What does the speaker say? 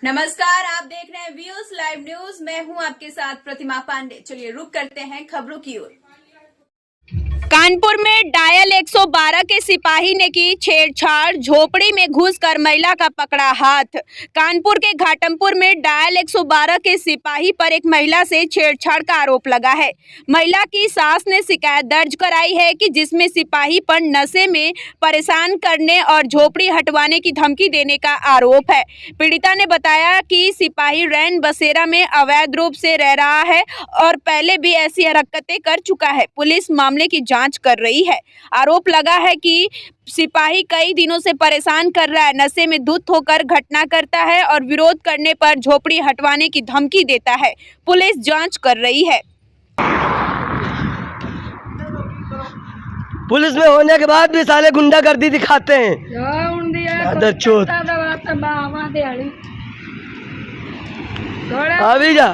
नमस्कार, आप देख रहे हैं व्यूज लाइव न्यूज। मैं हूं आपके साथ प्रतिमा पांडे। चलिए रुक करते हैं खबरों की ओर। कानपुर में डायल 112 के सिपाही ने की छेड़छाड़, झोपड़ी में घुसकर महिला का पकड़ा हाथ। कानपुर के घाटमपुर में डायल 112 के सिपाही पर एक महिला से छेड़छाड़ का आरोप लगा है। महिला की सास ने शिकायत दर्ज कराई है कि जिसमें सिपाही पर नशे में परेशान करने और झोपड़ी हटवाने की धमकी देने का आरोप है। पीड़िता ने बताया कि सिपाही रैन बसेरा में अवैध रूप से रह रहा है और पहले भी ऐसी हरकतें कर चुका है। पुलिस मामले की जांच कर रही है। आरोप लगा है कि सिपाही कई दिनों से परेशान कर रहा है, नशे में धुत होकर घटना करता है और विरोध करने पर झोपड़ी हटवाने की धमकी देता है। पुलिस जांच कर रही है। पुलिस में होने के बाद भी साले गुंडागर्दी दिखाते हैं। अभी जा